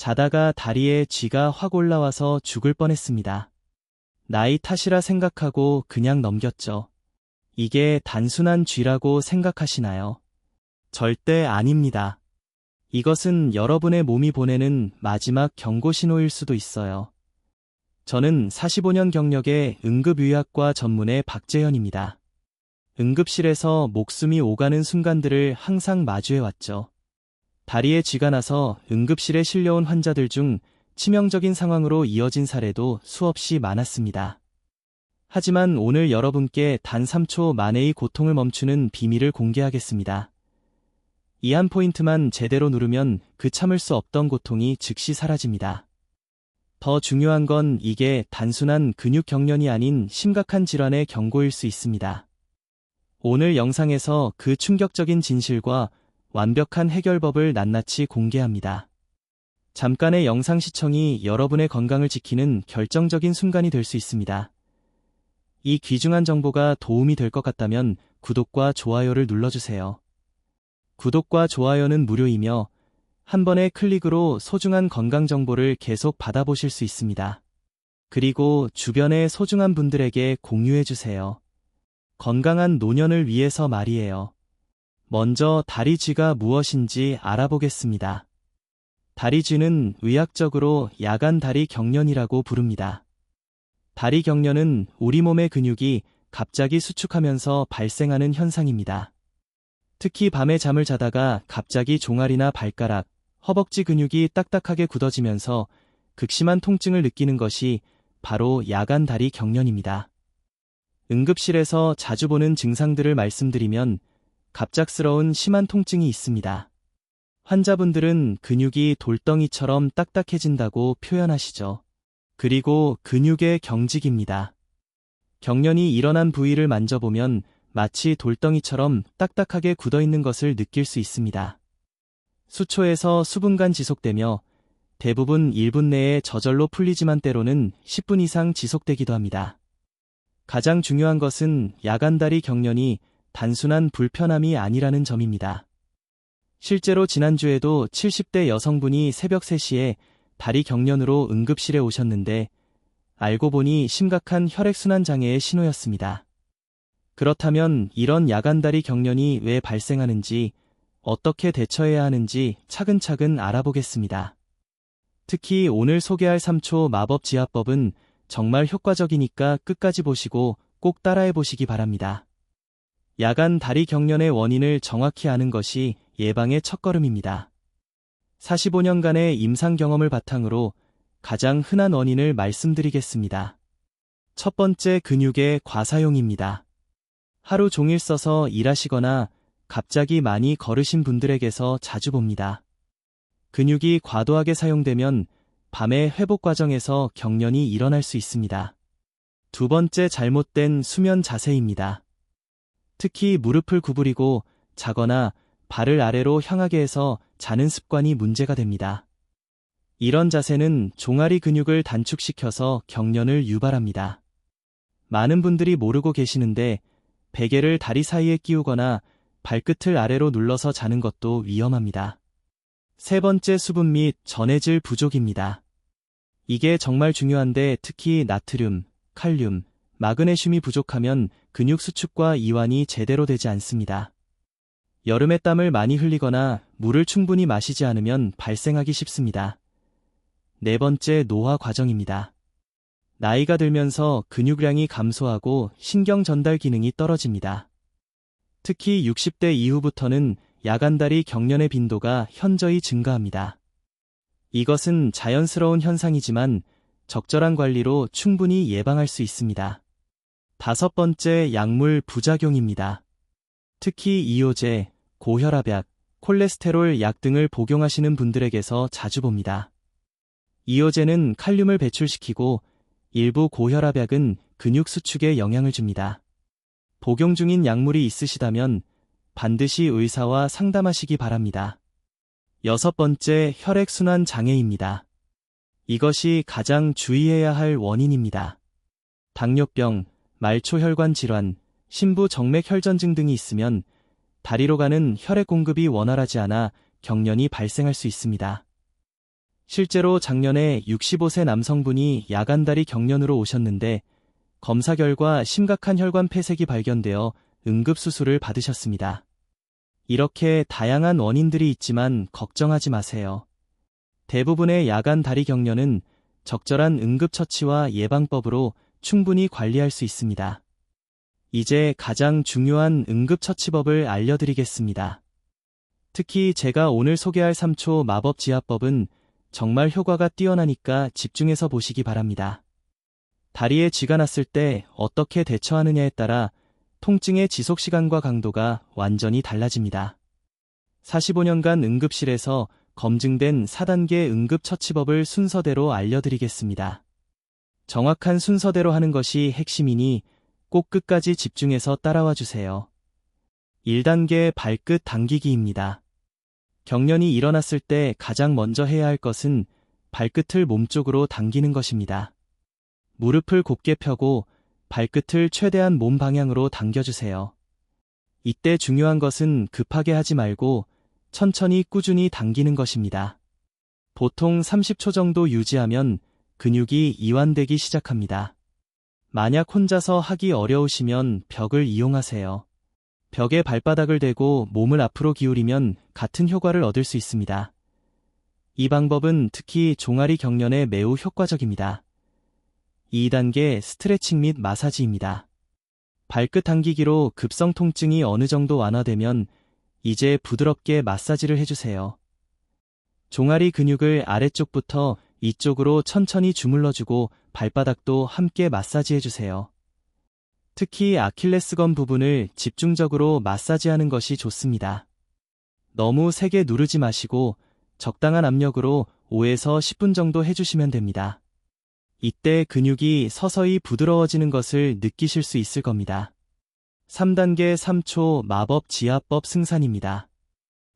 자다가 다리에 쥐가 확 올라와서 죽을 뻔했습니다. 나이 탓이라 생각하고 그냥 넘겼죠. 이게 단순한 쥐라고 생각하시나요? 절대 아닙니다. 이것은 여러분의 몸이 보내는 마지막 경고 신호일 수도 있어요. 저는 45년 경력의 응급의학과 전문의 박재현입니다. 응급실에서 목숨이 오가는 순간들을 항상 마주해왔죠. 다리에 쥐가 나서 응급실에 실려온 환자들 중 치명적인 상황으로 이어진 사례도 수없이 많았습니다. 하지만 오늘 여러분께 단 3초 만에의 고통을 멈추는 비밀을 공개하겠습니다. 이 한 포인트만 제대로 누르면 그 참을 수 없던 고통이 즉시 사라집니다. 더 중요한 건 이게 단순한 근육 경련이 아닌 심각한 질환의 경고일 수 있습니다. 오늘 영상에서 그 충격적인 진실과 완벽한 해결법을 낱낱이 공개합니다. 잠깐의 영상 시청이 여러분의 건강을 지키는 결정적인 순간이 될 수 있습니다. 이 귀중한 정보가 도움이 될 것 같다면 구독과 좋아요를 눌러주세요. 구독과 좋아요는 무료이며 한 번의 클릭으로 소중한 건강 정보를 계속 받아보실 수 있습니다. 그리고 주변의 소중한 분들에게 공유해주세요. 건강한 노년을 위해서 말이에요. 먼저 다리쥐가 무엇인지 알아보겠습니다. 다리쥐는 의학적으로 야간 다리 경련이라고 부릅니다. 다리 경련은 우리 몸의 근육이 갑자기 수축하면서 발생하는 현상입니다. 특히 밤에 잠을 자다가 갑자기 종아리나 발가락, 허벅지 근육이 딱딱하게 굳어지면서 극심한 통증을 느끼는 것이 바로 야간 다리 경련입니다. 응급실에서 자주 보는 증상들을 말씀드리면 갑작스러운 심한 통증이 있습니다. 환자분들은 근육이 돌덩이처럼 딱딱해진다고 표현하시죠. 그리고 근육의 경직입니다. 경련이 일어난 부위를 만져보면 마치 돌덩이처럼 딱딱하게 굳어있는 것을 느낄 수 있습니다. 수초에서 수분간 지속되며 대부분 1분 내에 저절로 풀리지만 때로는 10분 이상 지속되기도 합니다. 가장 중요한 것은 야간다리 경련이 단순한 불편함이 아니라는 점입니다. 실제로 지난주에도 70대 여성분이 새벽 3시에 다리 경련으로 응급실에 오셨는데 알고 보니 심각한 혈액순환 장애의 신호였습니다. 그렇다면 이런 야간다리 경련이 왜 발생하는지, 어떻게 대처해야 하는지 차근차근 알아보겠습니다. 특히 오늘 소개할 3초 마법 지압법은 정말 효과적이니까 끝까지 보시고 꼭 따라해 보시기 바랍니다. 야간 다리 경련의 원인을 정확히 아는 것이 예방의 첫걸음입니다. 45년간의 임상 경험을 바탕으로 가장 흔한 원인을 말씀드리겠습니다. 첫 번째, 근육의 과사용입니다. 하루 종일 써서 일하시거나 갑자기 많이 걸으신 분들에게서 자주 봅니다. 근육이 과도하게 사용되면 밤의 회복 과정에서 경련이 일어날 수 있습니다. 두 번째, 잘못된 수면 자세입니다. 특히 무릎을 구부리고 자거나 발을 아래로 향하게 해서 자는 습관이 문제가 됩니다. 이런 자세는 종아리 근육을 단축시켜서 경련을 유발합니다. 많은 분들이 모르고 계시는데 베개를 다리 사이에 끼우거나 발끝을 아래로 눌러서 자는 것도 위험합니다. 세 번째, 수분 및 전해질 부족입니다. 이게 정말 중요한데 특히 나트륨, 칼륨, 마그네슘이 부족하면 근육 수축과 이완이 제대로 되지 않습니다. 여름에 땀을 많이 흘리거나 물을 충분히 마시지 않으면 발생하기 쉽습니다. 네 번째, 노화 과정입니다. 나이가 들면서 근육량이 감소하고 신경 전달 기능이 떨어집니다. 특히 60대 이후부터는 야간다리 경련의 빈도가 현저히 증가합니다. 이것은 자연스러운 현상이지만 적절한 관리로 충분히 예방할 수 있습니다. 다섯 번째, 약물 부작용입니다. 특히 이뇨제, 고혈압약, 콜레스테롤 약 등을 복용하시는 분들에게서 자주 봅니다. 이뇨제는 칼륨을 배출시키고 일부 고혈압약은 근육 수축에 영향을 줍니다. 복용 중인 약물이 있으시다면 반드시 의사와 상담하시기 바랍니다. 여섯 번째, 혈액순환 장애입니다. 이것이 가장 주의해야 할 원인입니다. 당뇨병, 말초혈관 질환, 심부 정맥 혈전증 등이 있으면 다리로 가는 혈액 공급이 원활하지 않아 경련이 발생할 수 있습니다. 실제로 작년에 65세 남성분이 야간다리 경련으로 오셨는데 검사 결과 심각한 혈관 폐색이 발견되어 응급수술을 받으셨습니다. 이렇게 다양한 원인들이 있지만 걱정하지 마세요. 대부분의 야간 다리 경련은 적절한 응급처치와 예방법으로 충분히 관리할 수 있습니다. 이제 가장 중요한 응급처치법을 알려드리겠습니다. 특히 제가 오늘 소개할 3초 마법 지압법은 정말 효과가 뛰어나니까 집중해서 보시기 바랍니다. 다리에 쥐가 났을 때 어떻게 대처하느냐에 따라 통증의 지속시간과 강도가 완전히 달라집니다. 45년간 응급실에서 검증된 4단계 응급처치법을 순서대로 알려드리겠습니다. 정확한 순서대로 하는 것이 핵심이니 꼭 끝까지 집중해서 따라와 주세요. 1단계 발끝 당기기입니다. 경련이 일어났을 때 가장 먼저 해야 할 것은 발끝을 몸쪽으로 당기는 것입니다. 무릎을 곧게 펴고 발끝을 최대한 몸 방향으로 당겨주세요. 이때 중요한 것은 급하게 하지 말고 천천히 꾸준히 당기는 것입니다. 보통 30초 정도 유지하면 근육이 이완되기 시작합니다. 만약 혼자서 하기 어려우시면 벽을 이용하세요. 벽에 발바닥을 대고 몸을 앞으로 기울이면 같은 효과를 얻을 수 있습니다. 이 방법은 특히 종아리 경련에 매우 효과적입니다. 2단계 스트레칭 및 마사지입니다. 발끝 당기기로 급성 통증이 어느 정도 완화되면 이제 부드럽게 마사지를 해주세요. 종아리 근육을 아래쪽부터 위쪽으로 천천히 주물러주고 발바닥도 함께 마사지해주세요. 특히 아킬레스건 부분을 집중적으로 마사지하는 것이 좋습니다. 너무 세게 누르지 마시고 적당한 압력으로 5에서 10분 정도 해주시면 됩니다. 이때 근육이 서서히 부드러워지는 것을 느끼실 수 있을 겁니다. 3단계 3초 마법 지압법 승산입니다.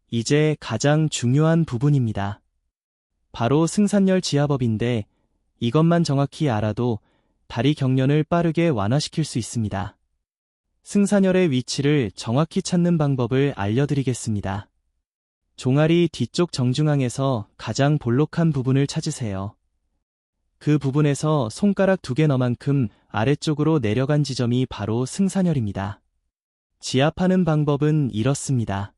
이제 가장 중요한 부분입니다. 바로 승산열 지압법인데 이것만 정확히 알아도 다리 경련을 빠르게 완화시킬 수 있습니다. 승산열의 위치를 정확히 찾는 방법을 알려드리겠습니다. 종아리 뒤쪽 정중앙에서 가장 볼록한 부분을 찾으세요. 그 부분에서 손가락 2개 너만큼 아래쪽으로 내려간 지점이 바로 승산열입니다. 지압하는 방법은 이렇습니다.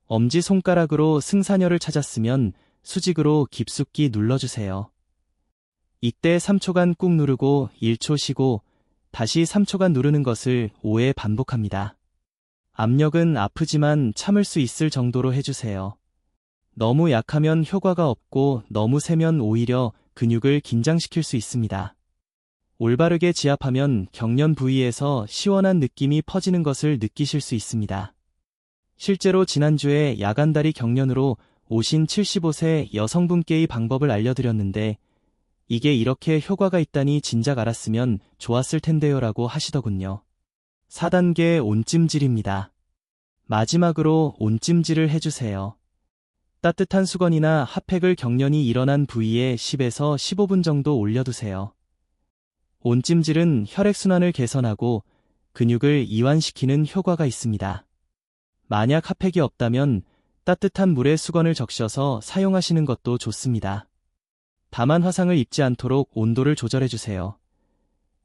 엄지손가락으로 승산열을 찾았으면 수직으로 깊숙이 눌러주세요. 이때 3초간 꾹 누르고 1초 쉬고 다시 3초간 누르는 것을 5회 반복합니다. 압력은 아프지만 참을 수 있을 정도로 해주세요. 너무 약하면 효과가 없고 너무 세면 오히려 근육을 긴장시킬 수 있습니다. 올바르게 지압하면 경련 부위에서 시원한 느낌이 퍼지는 것을 느끼실 수 있습니다. 실제로 지난주에 야간다리 경련으로 오신 75세 여성분께 이 방법을 알려드렸는데 이게 이렇게 효과가 있다니 진작 알았으면 좋았을 텐데요 라고 하시더군요. 4단계 온찜질입니다. 마지막으로 온찜질을 해주세요. 따뜻한 수건이나 핫팩을 경련이 일어난 부위에 10에서 15분 정도 올려두세요. 온찜질은 혈액순환을 개선하고 근육을 이완시키는 효과가 있습니다. 만약 핫팩이 없다면 따뜻한 물에 수건을 적셔서 사용하시는 것도 좋습니다. 다만 화상을 입지 않도록 온도를 조절해주세요.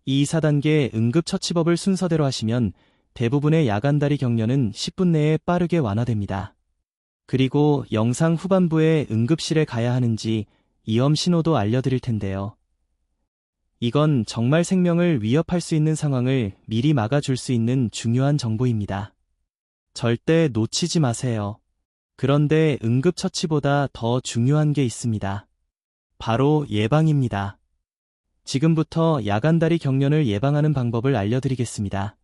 이 4단계 응급처치법을 순서대로 하시면 대부분의 야간다리 경련은 10분 내에 빠르게 완화됩니다. 그리고 영상 후반부에 응급실에 가야 하는지 위험 신호도 알려드릴 텐데요. 이건 정말 생명을 위협할 수 있는 상황을 미리 막아줄 수 있는 중요한 정보입니다. 절대 놓치지 마세요. 그런데 응급처치보다 더 중요한 게 있습니다. 바로 예방입니다. 지금부터 야간다리 경련을 예방하는 방법을 알려드리겠습니다.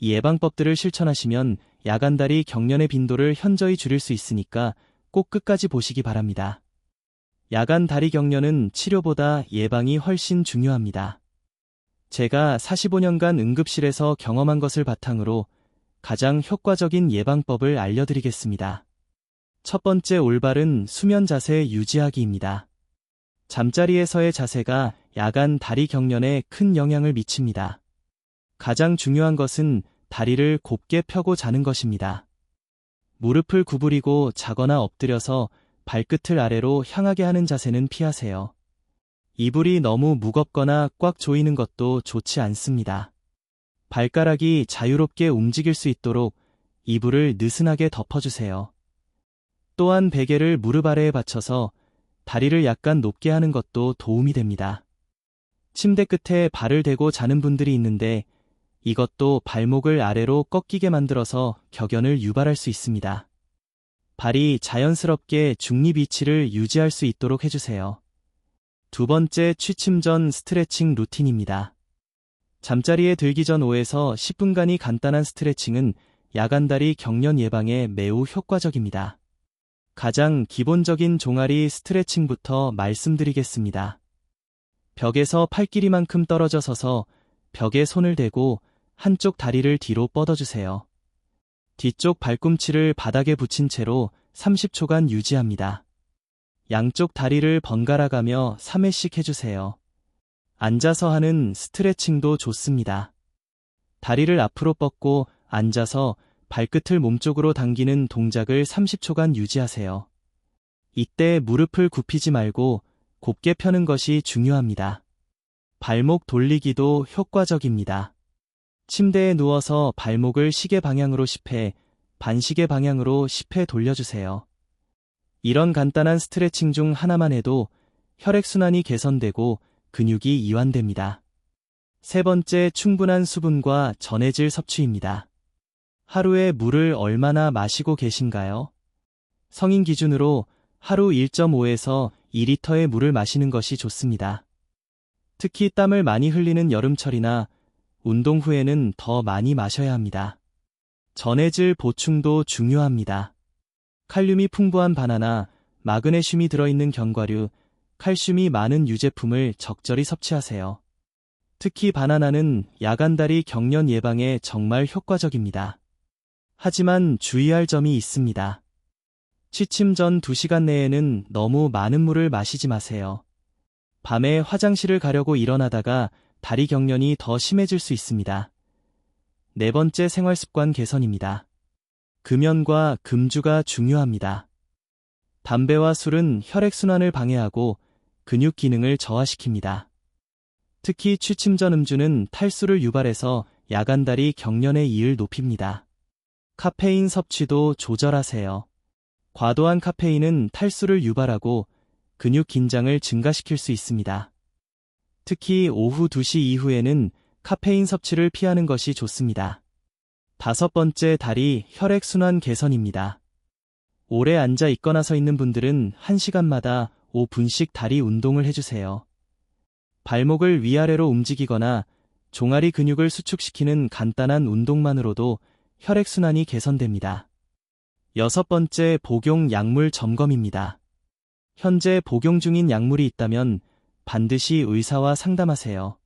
이 예방법들을 실천하시면 야간다리 경련의 빈도를 현저히 줄일 수 있으니까 꼭 끝까지 보시기 바랍니다. 야간다리 경련은 치료보다 예방이 훨씬 중요합니다. 제가 45년간 응급실에서 경험한 것을 바탕으로 가장 효과적인 예방법을 알려드리겠습니다. 첫 번째 올바른 수면 자세 유지하기입니다. 잠자리에서의 자세가 야간 다리 경련에 큰 영향을 미칩니다. 가장 중요한 것은 다리를 곱게 펴고 자는 것입니다. 무릎을 구부리고 자거나 엎드려서 발끝을 아래로 향하게 하는 자세는 피하세요. 이불이 너무 무겁거나 꽉 조이는 것도 좋지 않습니다. 발가락이 자유롭게 움직일 수 있도록 이불을 느슨하게 덮어주세요. 또한 베개를 무릎 아래에 받쳐서 다리를 약간 높게 하는 것도 도움이 됩니다. 침대 끝에 발을 대고 자는 분들이 있는데 이것도 발목을 아래로 꺾이게 만들어서 격연을 유발할 수 있습니다. 발이 자연스럽게 중립 위치를 유지할 수 있도록 해주세요. 두 번째, 취침 전 스트레칭 루틴입니다. 잠자리에 들기 전 5에서 10분간의 간단한 스트레칭은 야간다리 경련 예방에 매우 효과적입니다. 가장 기본적인 종아리 스트레칭부터 말씀드리겠습니다. 벽에서 팔길이만큼 떨어져 서서 벽에 손을 대고 한쪽 다리를 뒤로 뻗어주세요. 뒤쪽 발꿈치를 바닥에 붙인 채로 30초간 유지합니다. 양쪽 다리를 번갈아 가며 3회씩 해주세요. 앉아서 하는 스트레칭도 좋습니다. 다리를 앞으로 뻗고 앉아서 발끝을 몸쪽으로 당기는 동작을 30초간 유지하세요. 이때 무릎을 굽히지 말고 곱게 펴는 것이 중요합니다. 발목 돌리기도 효과적입니다. 침대에 누워서 발목을 시계 방향으로 10회, 반시계 방향으로 10회 돌려주세요. 이런 간단한 스트레칭 중 하나만 해도 혈액순환이 개선되고 근육이 이완됩니다. 세 번째, 충분한 수분과 전해질 섭취입니다. 하루에 물을 얼마나 마시고 계신가요? 성인 기준으로 하루 1.5에서 2리터의 물을 마시는 것이 좋습니다. 특히 땀을 많이 흘리는 여름철이나 운동 후에는 더 많이 마셔야 합니다. 전해질 보충도 중요합니다. 칼륨이 풍부한 바나나, 마그네슘이 들어있는 견과류, 칼슘이 많은 유제품을 적절히 섭취하세요. 특히 바나나는 야간다리 경련 예방에 정말 효과적입니다. 하지만 주의할 점이 있습니다. 취침 전 2시간 내에는 너무 많은 물을 마시지 마세요. 밤에 화장실을 가려고 일어나다가 다리 경련이 더 심해질 수 있습니다. 네 번째, 생활습관 개선입니다. 금연과 금주가 중요합니다. 담배와 술은 혈액순환을 방해하고 근육 기능을 저하시킵니다. 특히 취침 전 음주는 탈수를 유발해서 야간다리 경련의 이를 높입니다. 카페인 섭취도 조절하세요. 과도한 카페인은 탈수를 유발하고 근육 긴장을 증가시킬 수 있습니다. 특히 오후 2시 이후에는 카페인 섭취를 피하는 것이 좋습니다. 다섯 번째, 다리 혈액순환 개선입니다. 오래 앉아 있거나 서 있는 분들은 1시간마다 5분씩 다리 운동을 해주세요. 발목을 위아래로 움직이거나 종아리 근육을 수축시키는 간단한 운동만으로도 혈액순환이 개선됩니다. 여섯 번째, 복용 약물 점검입니다. 현재 복용 중인 약물이 있다면 반드시 의사와 상담하세요.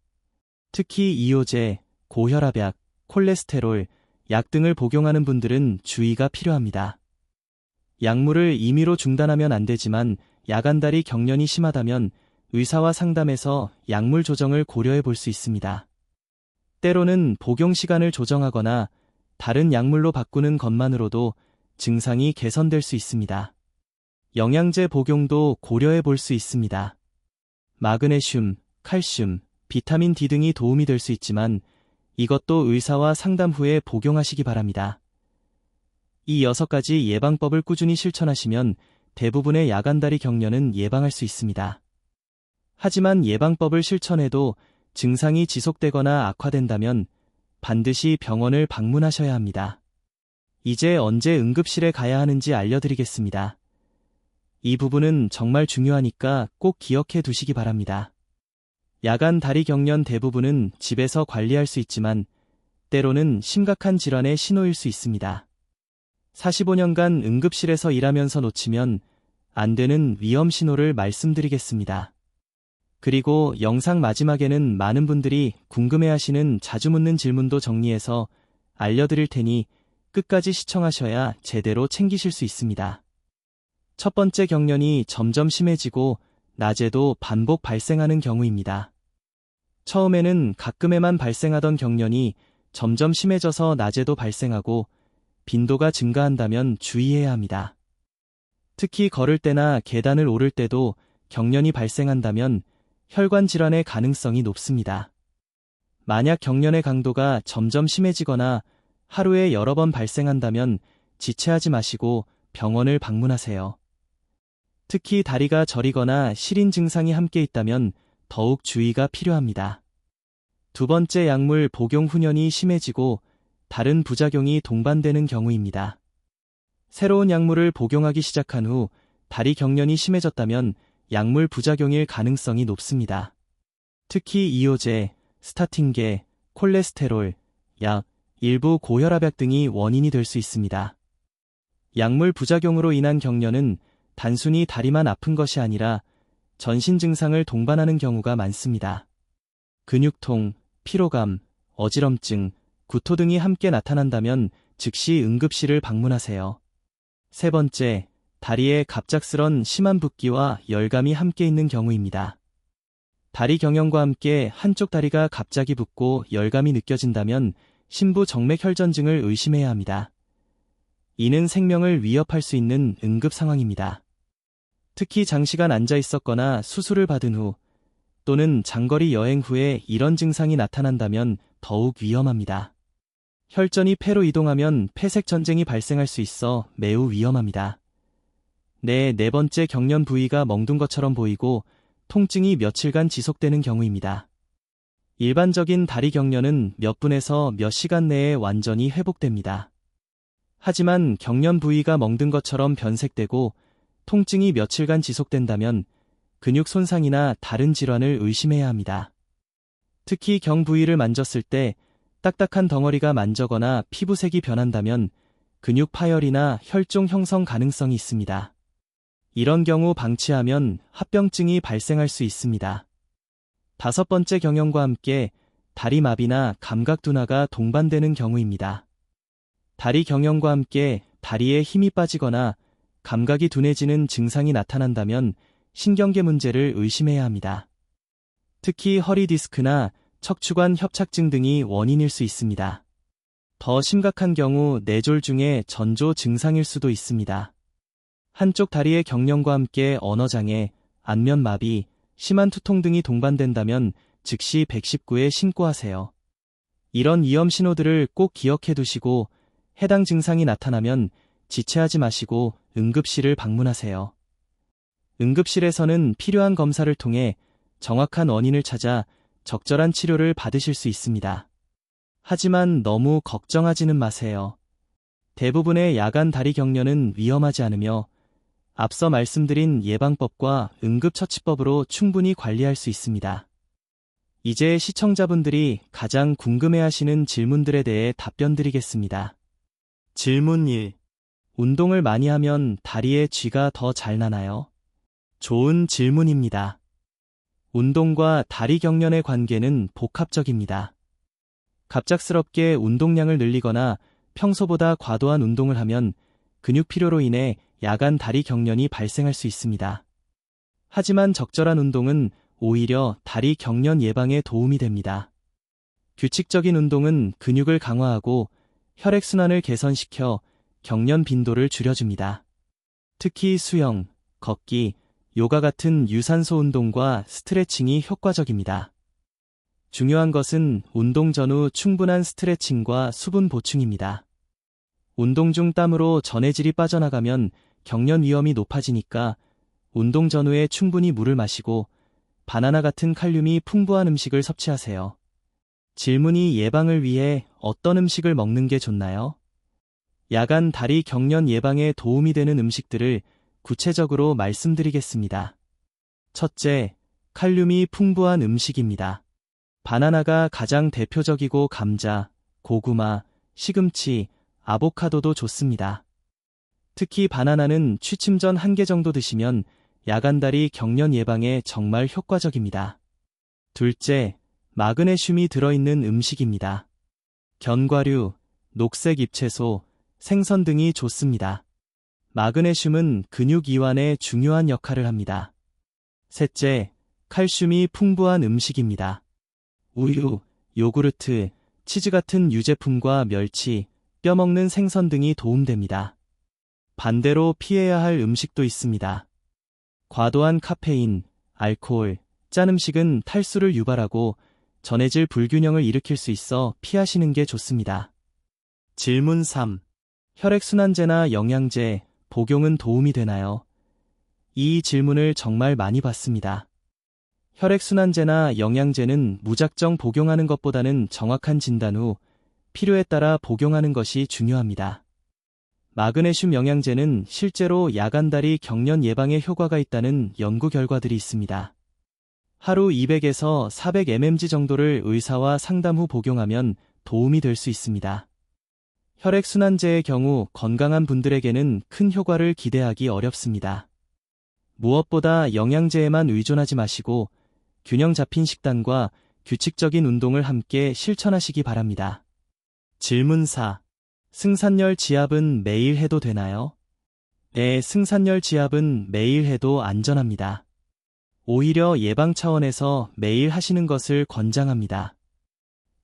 특히 이효제, 고혈압약, 콜레스테롤, 약 등을 복용하는 분들은 주의가 필요합니다. 약물을 임의로 중단하면 안 되지만 야간다리 경련이 심하다면 의사와 상담해서 약물 조정을 고려해 볼 수 있습니다. 때로는 복용 시간을 조정하거나 다른 약물로 바꾸는 것만으로도 증상이 개선될 수 있습니다. 영양제 복용도 고려해 볼 수 있습니다. 마그네슘, 칼슘, 비타민 D 등이 도움이 될 수 있지만 이것도 의사와 상담 후에 복용하시기 바랍니다. 이 6가지 예방법을 꾸준히 실천하시면 대부분의 야간다리 경련은 예방할 수 있습니다. 하지만 예방법을 실천해도 증상이 지속되거나 악화된다면 반드시 병원을 방문하셔야 합니다. 이제 언제 응급실에 가야 하는지 알려드리겠습니다. 이 부분은 정말 중요하니까 꼭 기억해 두시기 바랍니다. 야간 다리 경련 대부분은 집에서 관리할 수 있지만 때로는 심각한 질환의 신호일 수 있습니다. 45년간 응급실에서 일하면서 놓치면 안 되는 위험 신호를 말씀드리겠습니다. 그리고 영상 마지막에는 많은 분들이 궁금해하시는 자주 묻는 질문도 정리해서 알려드릴 테니 끝까지 시청하셔야 제대로 챙기실 수 있습니다. 첫 번째, 경련이 점점 심해지고 낮에도 반복 발생하는 경우입니다. 처음에는 가끔에만 발생하던 경련이 점점 심해져서 낮에도 발생하고 빈도가 증가한다면 주의해야 합니다. 특히 걸을 때나 계단을 오를 때도 경련이 발생한다면 혈관 질환의 가능성이 높습니다. 만약 경련의 강도가 점점 심해지거나 하루에 여러 번 발생한다면 지체하지 마시고 병원을 방문하세요. 특히 다리가 저리거나 시린 증상이 함께 있다면 더욱 주의가 필요합니다. 두 번째, 약물 복용 후년이 심해지고 다른 부작용이 동반되는 경우입니다. 새로운 약물을 복용하기 시작한 후 다리 경련이 심해졌다면 약물 부작용일 가능성이 높습니다. 특히 이효제, 스타틴계, 콜레스테롤, 약, 일부 고혈압약 등이 원인이 될 수 있습니다. 약물 부작용으로 인한 경련은 단순히 다리만 아픈 것이 아니라 전신 증상을 동반하는 경우가 많습니다. 근육통, 피로감, 어지럼증, 구토 등이 함께 나타난다면 즉시 응급실을 방문하세요. 세 번째, 다리에 갑작스런 심한 붓기와 열감이 함께 있는 경우입니다. 다리 경련과 함께 한쪽 다리가 갑자기 붓고 열감이 느껴진다면 심부정맥혈전증을 의심해야 합니다. 이는 생명을 위협할 수 있는 응급 상황입니다. 특히 장시간 앉아 있었거나 수술을 받은 후 또는 장거리 여행 후에 이런 증상이 나타난다면 더욱 위험합니다. 혈전이 폐로 이동하면 폐색전쟁이 발생할 수 있어 매우 위험합니다. 네 번째, 경련 부위가 멍든 것처럼 보이고 통증이 며칠간 지속되는 경우입니다. 일반적인 다리 경련은 몇 분에서 몇 시간 내에 완전히 회복됩니다. 하지만 경련 부위가 멍든 것처럼 변색되고 통증이 며칠간 지속된다면 근육 손상이나 다른 질환을 의심해야 합니다. 특히 경 부위를 만졌을 때 딱딱한 덩어리가 만져거나 피부색이 변한다면 근육 파열이나 혈종 형성 가능성이 있습니다. 이런 경우 방치하면 합병증이 발생할 수 있습니다. 다섯 번째, 경련과 함께 다리 마비나 감각 둔화가 동반되는 경우입니다. 다리 경련과 함께 다리에 힘이 빠지거나 감각이 둔해지는 증상이 나타난다면 신경계 문제를 의심해야 합니다. 특히 허리 디스크나 척추관 협착증 등이 원인일 수 있습니다. 더 심각한 경우 뇌졸 중에 전조 증상일 수도 있습니다. 한쪽 다리의 경련과 함께 언어장애, 안면마비, 심한 투통 등이 동반된다면 즉시 119에 신고하세요. 이런 위험 신호들을 꼭 기억해 두시고 해당 증상이 나타나면 지체하지 마시고 응급실을 방문하세요. 응급실에서는 필요한 검사를 통해 정확한 원인을 찾아 적절한 치료를 받으실 수 있습니다. 하지만 너무 걱정하지는 마세요. 대부분의 야간 다리 경련은 위험하지 않으며 앞서 말씀드린 예방법과 응급처치법으로 충분히 관리할 수 있습니다. 이제 시청자분들이 가장 궁금해하시는 질문들에 대해 답변드리겠습니다. 질문 1. 운동을 많이 하면 다리에 쥐가 더 잘 나나요? 좋은 질문입니다. 운동과 다리 경련의 관계는 복합적입니다. 갑작스럽게 운동량을 늘리거나 평소보다 과도한 운동을 하면 근육 피로로 인해 야간 다리 경련이 발생할 수 있습니다. 하지만 적절한 운동은 오히려 다리 경련 예방에 도움이 됩니다. 규칙적인 운동은 근육을 강화하고 혈액순환을 개선시켜 경련 빈도를 줄여줍니다. 특히 수영, 걷기, 요가 같은 유산소 운동과 스트레칭이 효과적입니다. 중요한 것은 운동 전후 충분한 스트레칭과 수분 보충입니다. 운동 중 땀으로 전해질이 빠져나가면 경련 위험이 높아지니까 운동 전후에 충분히 물을 마시고 바나나 같은 칼륨이 풍부한 음식을 섭취하세요. 질문이 예방을 위해 어떤 음식을 먹는 게 좋나요? 야간 다리 경련 예방에 도움이 되는 음식들을 구체적으로 말씀드리겠습니다. 첫째, 칼륨이 풍부한 음식입니다. 바나나가 가장 대표적이고 감자, 고구마, 시금치, 아보카도도 좋습니다. 특히 바나나는 취침 전 1개 정도 드시면 야간다리 경련 예방에 정말 효과적입니다. 둘째, 마그네슘이 들어있는 음식입니다. 견과류, 녹색 잎채소, 생선 등이 좋습니다. 마그네슘은 근육 이완에 중요한 역할을 합니다. 셋째, 칼슘이 풍부한 음식입니다. 우유, 요구르트, 치즈 같은 유제품과 멸치, 뼈 먹는 생선 등이 도움됩니다. 반대로 피해야 할 음식도 있습니다. 과도한 카페인, 알코올, 짠 음식은 탈수를 유발하고 전해질 불균형을 일으킬 수 있어 피하시는 게 좋습니다. 질문 3. 혈액순환제나 영양제, 복용은 도움이 되나요? 이 질문을 정말 많이 받습니다. 혈액순환제나 영양제는 무작정 복용하는 것보다는 정확한 진단 후 필요에 따라 복용하는 것이 중요합니다. 마그네슘 영양제는 실제로 야간다리 경련 예방에 효과가 있다는 연구 결과들이 있습니다. 하루 200에서 400mg 정도를 의사와 상담 후 복용하면 도움이 될 수 있습니다. 혈액순환제의 경우 건강한 분들에게는 큰 효과를 기대하기 어렵습니다. 무엇보다 영양제에만 의존하지 마시고 균형 잡힌 식단과 규칙적인 운동을 함께 실천하시기 바랍니다. 질문 4. 승산열 지압은 매일 해도 되나요? 네, 승산열 지압은 매일 해도 안전합니다. 오히려 예방 차원에서 매일 하시는 것을 권장합니다.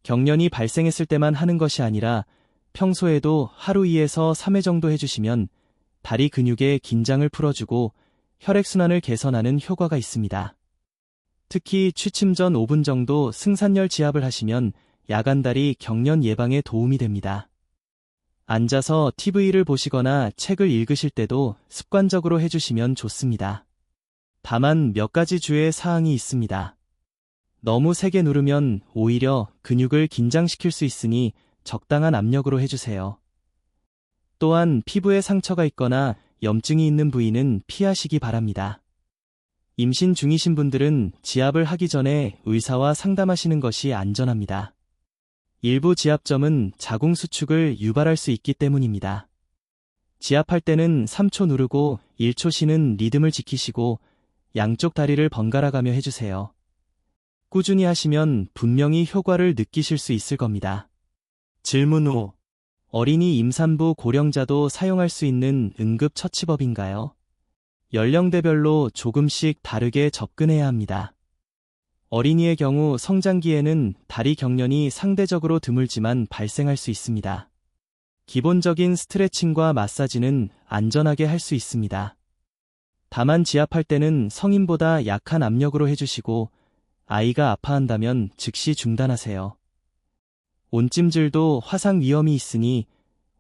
경련이 발생했을 때만 하는 것이 아니라 평소에도 하루 2에서 3회 정도 해주시면 다리 근육의 긴장을 풀어주고 혈액순환을 개선하는 효과가 있습니다. 특히 취침 전 5분 정도 승산열 지압을 하시면 야간다리 경련 예방에 도움이 됩니다. 앉아서 TV를 보시거나 책을 읽으실 때도 습관적으로 해주시면 좋습니다. 다만 몇 가지 주의의 사항이 있습니다. 너무 세게 누르면 오히려 근육을 긴장시킬 수 있으니 적당한 압력으로 해주세요. 또한 피부에 상처가 있거나 염증이 있는 부위는 피하시기 바랍니다. 임신 중이신 분들은 지압을 하기 전에 의사와 상담하시는 것이 안전합니다. 일부 지압점은 자궁 수축을 유발할 수 있기 때문입니다. 지압할 때는 3초 누르고 1초 쉬는 리듬을 지키시고 양쪽 다리를 번갈아 가며 해주세요. 꾸준히 하시면 분명히 효과를 느끼실 수 있을 겁니다. 질문 5. 어린이 임산부 고령자도 사용할 수 있는 응급처치법인가요? 연령대별로 조금씩 다르게 접근해야 합니다. 어린이의 경우 성장기에는 다리 경련이 상대적으로 드물지만 발생할 수 있습니다. 기본적인 스트레칭과 마사지는 안전하게 할 수 있습니다. 다만 지압할 때는 성인보다 약한 압력으로 해주시고 아이가 아파한다면 즉시 중단하세요. 온찜질도 화상 위험이 있으니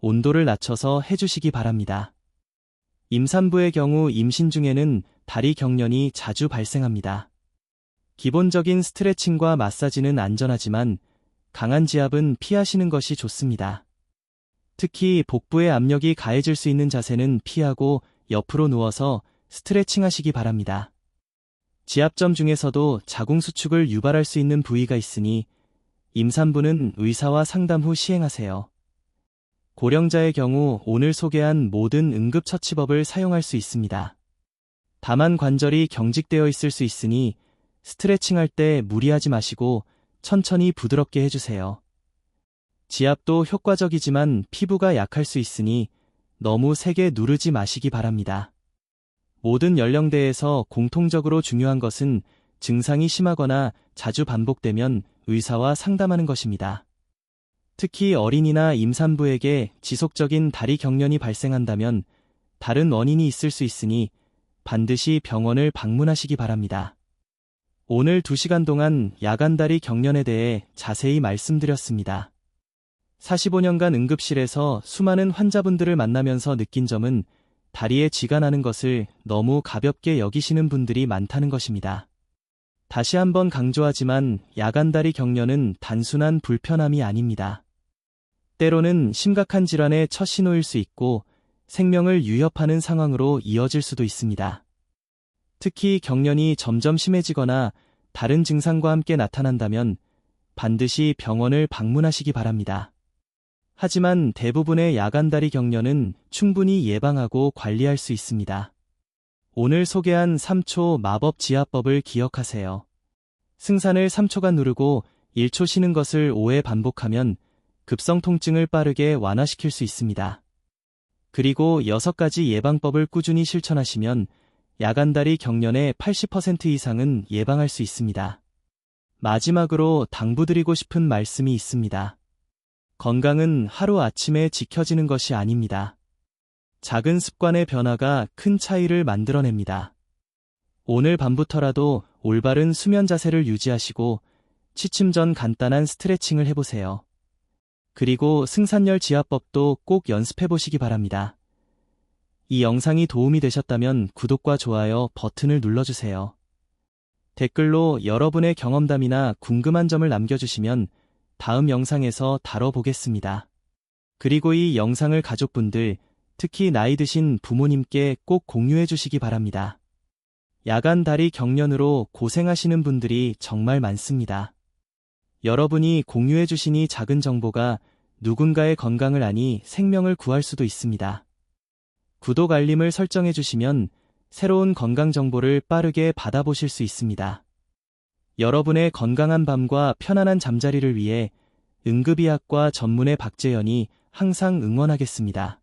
온도를 낮춰서 해주시기 바랍니다. 임산부의 경우 임신 중에는 다리 경련이 자주 발생합니다. 기본적인 스트레칭과 마사지는 안전하지만 강한 지압은 피하시는 것이 좋습니다. 특히 복부의 압력이 가해질 수 있는 자세는 피하고 옆으로 누워서 스트레칭 하시기 바랍니다. 지압점 중에서도 자궁 수축을 유발할 수 있는 부위가 있으니 임산부는 의사와 상담 후 시행하세요. 고령자의 경우 오늘 소개한 모든 응급처치법을 사용할 수 있습니다. 다만 관절이 경직되어 있을 수 있으니 스트레칭할 때 무리하지 마시고 천천히 부드럽게 해주세요. 지압도 효과적이지만 피부가 약할 수 있으니 너무 세게 누르지 마시기 바랍니다. 모든 연령대에서 공통적으로 중요한 것은 증상이 심하거나 자주 반복되면 의사와 상담하는 것입니다. 특히 어린이나 임산부에게 지속적인 다리 경련이 발생한다면 다른 원인이 있을 수 있으니 반드시 병원을 방문하시기 바랍니다. 오늘 2시간 동안 야간다리 경련에 대해 자세히 말씀드렸습니다. 45년간 응급실에서 수많은 환자분들을 만나면서 느낀 점은 다리에 쥐가 나는 것을 너무 가볍게 여기시는 분들이 많다는 것입니다. 다시 한번 강조하지만 야간다리 경련은 단순한 불편함이 아닙니다. 때로는 심각한 질환의 첫 신호일 수 있고 생명을 위협하는 상황으로 이어질 수도 있습니다. 특히 경련이 점점 심해지거나 다른 증상과 함께 나타난다면 반드시 병원을 방문하시기 바랍니다. 하지만 대부분의 야간다리 경련은 충분히 예방하고 관리할 수 있습니다. 오늘 소개한 3초 마법 지압법을 기억하세요. 승산을 3초간 누르고 1초 쉬는 것을 5회 반복하면 급성 통증을 빠르게 완화시킬 수 있습니다. 그리고 6가지 예방법을 꾸준히 실천하시면 야간다리 경련의 80% 이상은 예방할 수 있습니다. 마지막으로 당부드리고 싶은 말씀이 있습니다. 건강은 하루아침에 지켜지는 것이 아닙니다. 작은 습관의 변화가 큰 차이를 만들어냅니다. 오늘 밤부터라도 올바른 수면 자세를 유지하시고 취침 전 간단한 스트레칭을 해보세요. 그리고 승산열 지압법도 꼭 연습해보시기 바랍니다. 이 영상이 도움이 되셨다면 구독과 좋아요 버튼을 눌러주세요. 댓글로 여러분의 경험담이나 궁금한 점을 남겨주시면 다음 영상에서 다뤄보겠습니다. 그리고 이 영상을 가족분들, 특히 나이 드신 부모님께 꼭 공유해 주시기 바랍니다. 야간 다리 경련으로 고생하시는 분들이 정말 많습니다. 여러분이 공유해 주신 이 작은 정보가 누군가의 건강을 아니 생명을 구할 수도 있습니다. 구독 알림을 설정해 주시면 새로운 건강 정보를 빠르게 받아보실 수 있습니다. 여러분의 건강한 밤과 편안한 잠자리를 위해 응급의학과 전문의 박재현이 항상 응원하겠습니다.